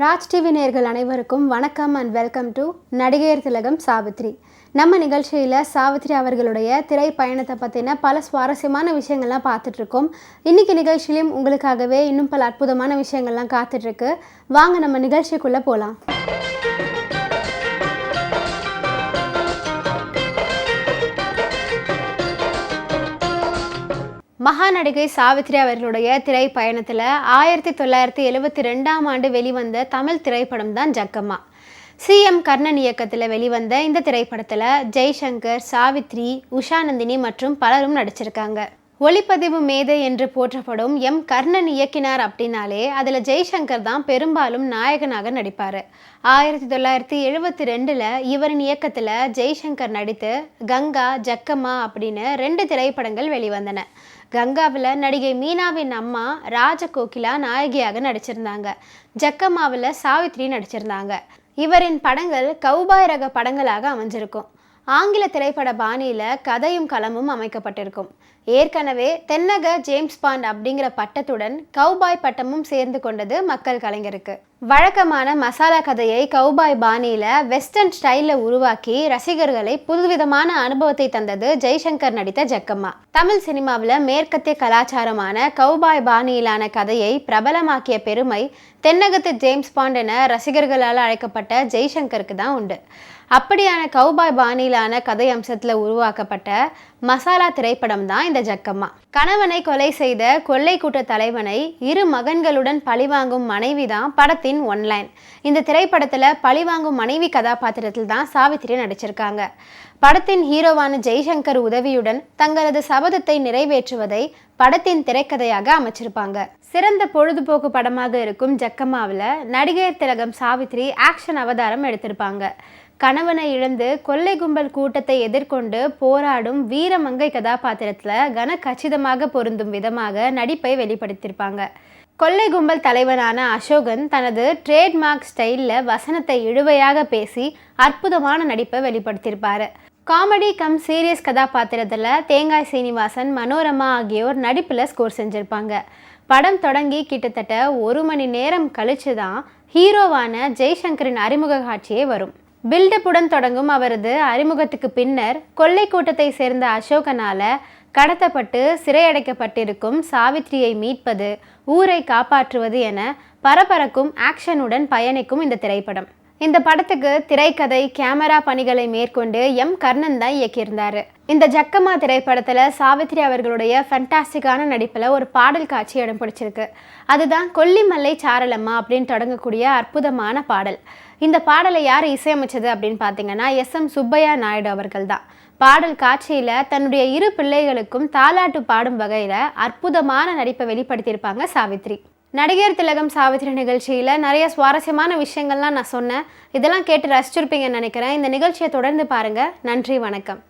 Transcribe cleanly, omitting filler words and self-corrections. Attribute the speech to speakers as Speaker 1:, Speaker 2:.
Speaker 1: Raj TV நேயர்கள் அனைவருக்கும் வணக்கம் அண்ட் வெல்கம் டு நடிகையர் திலகம் சாவித்ரி. நம்ம நிகழ்ச்சியில் சாவித்ரி அவர்களுடைய திரை பயணத்தை பற்றின பல சுவாரஸ்யமான விஷயங்கள்லாம் பார்த்துட்ருக்கோம். இன்றைக்கி நிகழ்ச்சியிலையும் உங்களுக்காகவே இன்னும் பல அற்புதமான விஷயங்கள்லாம் காத்துட்ருக்கு. வாங்க நம்ம நிகழ்ச்சிக்குள்ளே போகலாம். மகா நடிகை சாவித்ரி அவர்களுடைய திரை பயணத்தில் 1972ஆம் ஆண்டு வெளிவந்த தமிழ் திரைப்படம் தான் ஜக்கம்மா. CM கர்ணன் இயக்கத்தில் வெளிவந்த இந்த திரைப்படத்தில் ஜெய்சங்கர், சாவித்ரி, உஷாநந்தினி மற்றும் பலரும் நடிச்சிருக்காங்க. ஒளிப்பதிவு மேதை என்று போற்றப்படும் கர்ணன் இயக்கினார் அப்படின்னாலே அதில் ஜெய்சங்கர் தான் பெரும்பாலும் நாயகனாக நடிப்பார். 1972 இவரின் இயக்கத்தில் ஜெய்சங்கர் நடித்து கங்கா, ஜக்கம்மா அப்படின்னு 2 திரைப்படங்கள் வெளிவந்தன. கங்காவில் நடிகை மீனாவின் அம்மா ராஜகோகிலா நாயகியாக நடிச்சிருந்தாங்க. ஜக்கம்மாவில் சாவித்ரி நடிச்சிருந்தாங்க. இவரின் படங்கள் கௌபாய் ரக படங்களாக அமைஞ்சிருக்கும். ஆங்கில திரைப்பட பாணியில் கதையும் களமும் அமைக்கப்பட்டிருக்கும். ஏற்கனவே தென்னக ஜேம்ஸ் பாண்ட் அப்படிங்கிற பட்டத்துடன் கௌபாய் பட்டமும் சேர்ந்து கொண்டது மக்கள் கலைஞருக்கு. வழக்கமான மசாலா கதையை கௌபாய் பாணியில் வெஸ்டர்ன் ஸ்டைலில் உருவாக்கி ரசிகர்களை புதுவிதமான அனுபவத்தை தந்தது ஜெய்சங்கர் நடித்த ஜக்கம்மா. தமிழ் சினிமாவில் மேற்கத்திய கலாச்சாரமான கௌபாய் பாணியிலான கதையை பிரபலமாக்கிய பெருமை தென்னகத்து ஜேம்ஸ் பாண்ட் என ரசிகர்களால் அழைக்கப்பட்ட ஜெய்சங்கருக்கு தான் உண்டு. அப்படியான கௌபாய் பாணியிலான கதை அம்சத்தில் உருவாக்கப்பட்ட மசாலா திரைப்படம் தான் இந்த ஜக்கம்மா. கணவனை கொலை செய்த கொள்ளை கூட்ட தலைவனை 2 மகன்களுடன் பழிவாங்கும் மனைவி தான் படத்தின் ஒன்லைன். இந்த திரைப்படத்தில் பழிவாங்கும் மனைவி கதாபாத்திரத்தில் தான் சாவித்ரி நடிச்சிருக்காங்க. படத்தின் ஹீரோவான ஜெய்சங்கர் உதவியுடன் தங்களது சபதத்தை நிறைவேற்றுவதை படத்தின் திரைக்கதையாக அமைச்சிருப்பாங்க. சிறந்த பொழுதுபோக்கு படமாக இருக்கும் ஜக்கம்மாவில் நடிகையர் திலகம் சாவித்ரி ஆக்ஷன் அவதாரம் எடுத்திருப்பாங்க. கணவனை இழந்து கொள்ளை கும்பல் கூட்டத்தை எதிர்கொண்டு போராடும் வீரமங்கை கதாபாத்திரத்தில் கச்சிதமாக பொருந்தும் விதமாக நடிப்பை வெளிப்படுத்தியிருப்பாங்க. கொள்ளை கும்பல் தலைவனான அசோகன் தனது ட்ரேட்மார்க் ஸ்டைலில் வசனத்தை இழுவையாக பேசி அற்புதமான நடிப்பை வெளிப்படுத்தியிருப்பார். காமெடி கம் சீரியஸ் கதாபாத்திரத்தில் தேங்காய் சீனிவாசன், மனோரமா ஆகியோர் நடிப்பில் ஸ்கோர் செஞ்சுருப்பாங்க. படம் தொடங்கி கிட்டத்தட்ட 1 மணி நேரம் கழிச்சு தான் ஹீரோவான ஜெய்சங்கரின் அறிமுக காட்சியே வரும். பில்டப்புடன் தொடங்கும் அவரது அறிமுகத்துக்கு பின்னர் கொள்ளை கூட்டத்தை சேர்ந்த அசோகனால கடத்தப்பட்டு சிறையடைக்கப்பட்டிருக்கும் சாவித்ரியை மீட்பது, ஊரை காப்பாற்றுவது என பரபரக்கும் ஆக்ஷனுடன் பயணிக்கும் இந்த திரைப்படம். இந்த படத்துக்கு திரைக்கதை, கேமரா பணிகளை மேற்கொண்டு கர்ணன் தான் இயக்கியிருந்தார். இந்த ஜக்கம்மா திரைப்படத்தில் சாவித்ரி அவர்களுடைய ஃபண்டாஸ்டிக்கான நடிப்பில் ஒரு பாடல் காட்சி இடம் பிடிச்சிருக்கு. அதுதான் கொல்லிமலை சாரலம்மா அப்படின்னு தொடங்கக்கூடிய அற்புதமான பாடல். இந்த பாடலை யார் இசையமைச்சது அப்படின்னு பார்த்தீங்கன்னா SM சுப்பையா நாயுடு அவர்கள் தான். பாடல் காட்சியில் தன்னுடைய 2 பிள்ளைகளுக்கும் தாலாட்டு பாடும் வகையில் அற்புதமான நடிப்பை வெளிப்படுத்தியிருப்பாங்க சாவித்ரி. நடிகர் திலகம் சாவித்ரி நிகழ்ச்சியில் நிறைய சுவாரஸ்யமான விஷயங்கள்லாம் நான் சொன்னேன். இதெல்லாம் கேட்டு ரசிச்சிருப்பீங்கன்னு நினைக்கிறேன். இந்த நிகழ்ச்சியை தொடர்ந்து பாருங்கள். நன்றி, வணக்கம்.